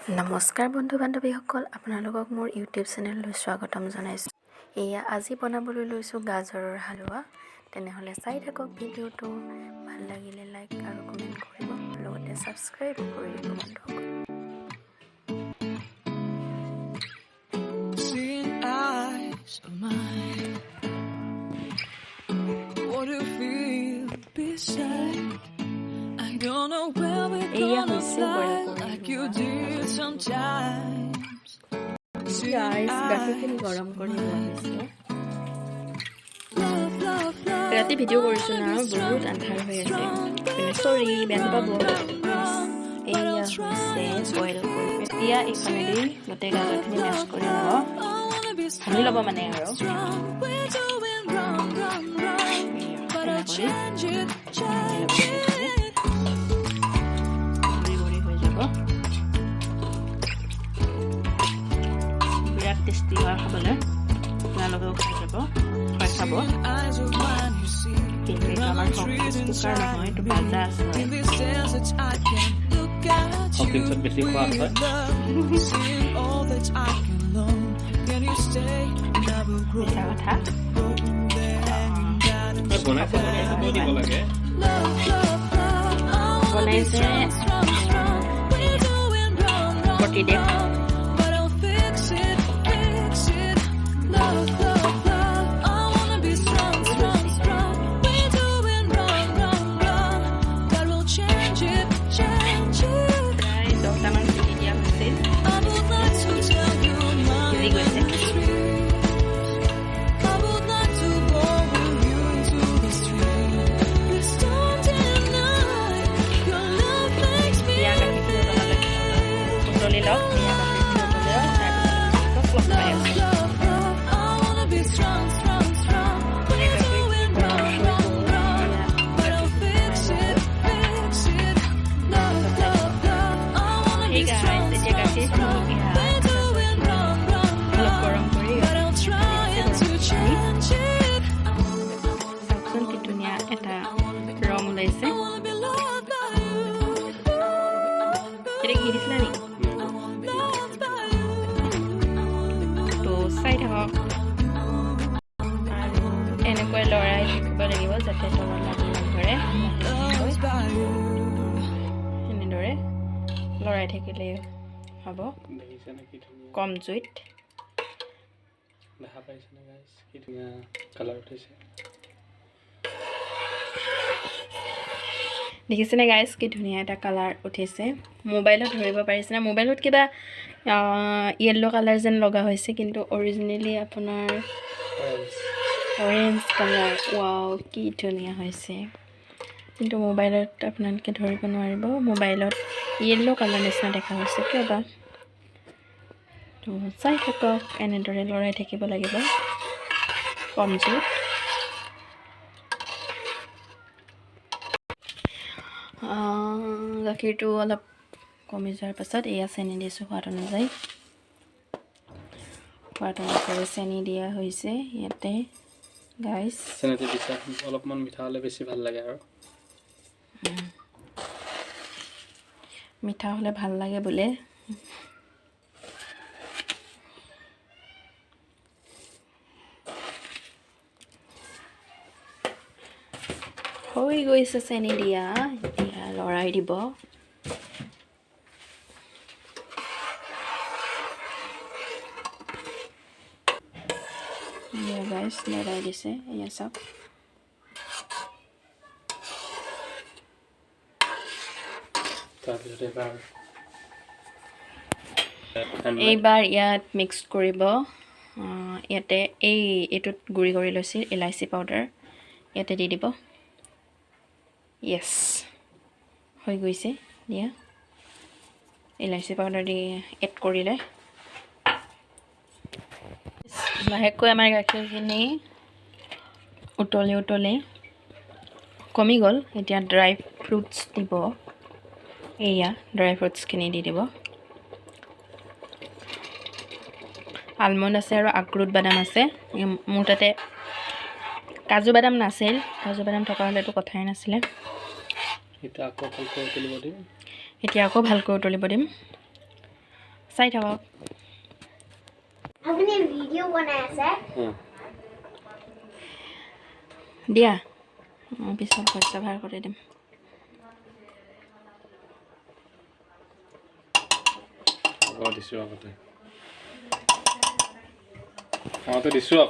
নমস্কাৰ বন্ধু বান্ধৱীসকল, আপোনালোকক মোৰ ইউটিউব চেনেললৈ স্বাগতম জনাইছোঁ। এয়া আজি বনাবলৈ লৈছোঁ গাজৰৰ হালোৱা। তেনেহ'লে চাই থাকক ভিডিঅ'টো। ভাল লাগিলে লাইক আৰু কমেণ্ট কৰিব, লগতে ছাবস্ক্ৰাইব কৰি দিব বন্ধুসকল। এয়া হৈছে গাখীৰখিনি গৰম কৰি লোৱা হৈছে। ৰাতি ভিডিঅ' কৰিছোঁ না, বহুত আন্ধাৰ হৈ আছে, চৰি বেয়া নাপাব। এয়া হৈছে বইল কৰি, এতিয়া এইখনেদি গোটেই গাজৰখিনি মেছ কৰি ল'ব, সানি ল'ব মানে আৰু বিৰাট টেষ্টি হয় খাবলৈ। আপোনালোকেও খাই যাব, খাব। কিন্তু এইটো আমাৰ কুকাৰ নহয়, এইটো ভাজা আছে। বেছি খোৱা হয়। মিছা কথা বনাইছে প্ৰতিদেশ। এটা ৰং ওলাইছে, ঘি দিছিলা নি? তো চাই থাকক আৰু এনেকৈ লৰাই থাকিব লাগিব যাতে তলত লাগি নধৰে। এনেদৰে লৰাই থাকিলে হ'ব, কম জুইত। দেখা পাইছেনে গাইছ, কি ধুনীয়া কালাৰ উঠিছে। দেখিছেনে গাইছ, কি ধুনীয়া এটা কালাৰ উঠিছে। মোবাইলত ধৰিব পাৰিছেনে? মোবাইলত কিবা য়েল্ল' কালাৰ যেন লগা হৈছে, কিন্তু অৰিজিনেলি আপোনাৰ অৰেঞ্জ কালাৰ। ৱাও, কি ধুনীয়া হৈছে। কিন্তু মোবাইলত আপোনালোকে ধৰিব নোৱাৰিব, মোবাইলত য়েল্ল' কালাৰ নিচিনা দেখা হৈছে কিয় বা। তো চাই থাকক, এনেদৰে লৰাই থাকিব লাগিব কম জুইত। গাখীৰটো অলপ কমি যোৱাৰ পাছত এয়া চেনি দিছোঁ সোৱাদ অনুযায়ী। সোৱাদ অনুযায়ী চেনি দিয়া হৈছে ইয়াতে গাইছ। চেনিটো দিছা, অলপমান মিঠা হ'লে বেছি ভাল লাগে আৰু মিঠা হ'লে ভাল লাগে বোলে। হৈ গৈছে চেনি দিয়া, এতিয়া লৰাই দিব। গাইছ লৰাই দিছে, এয়া চাওক। এইবাৰ ইয়াত মিক্স কৰিব। ইয়াতে এইটোত গুড়ি কৰি লৈছিল ইলাচি পাউডাৰ, ইয়াতে দি দিব। য়েছ, হৈ গৈছে দিয়া। ইলাচি পাউডাৰ দি এড কৰিলে লাহেকৈ আমাৰ গাখীৰখিনি উতলি উতলি কমি গ'ল। এতিয়া ড্ৰাই ফ্ৰুটছ দিব, এয়া ড্ৰাই ফ্ৰুটছখিনি দি দিব। আলমণ্ড আছে আৰু আখৰোট বাদাম আছে। মোৰ তাতে কাজু বাদাম নাছিল, কাজু বাদাম থকা হ'লেতো কথাই নাছিলে। এতিয়া আকৌ ভালকৈ উতলিব দিম। চাই থাকক আপুনি ভিডিঅ' বনাই আছে দিয়া মই পিছত ভইচ অভাৰ কৰি দিম দিছোঁ আগতে দিছোঁ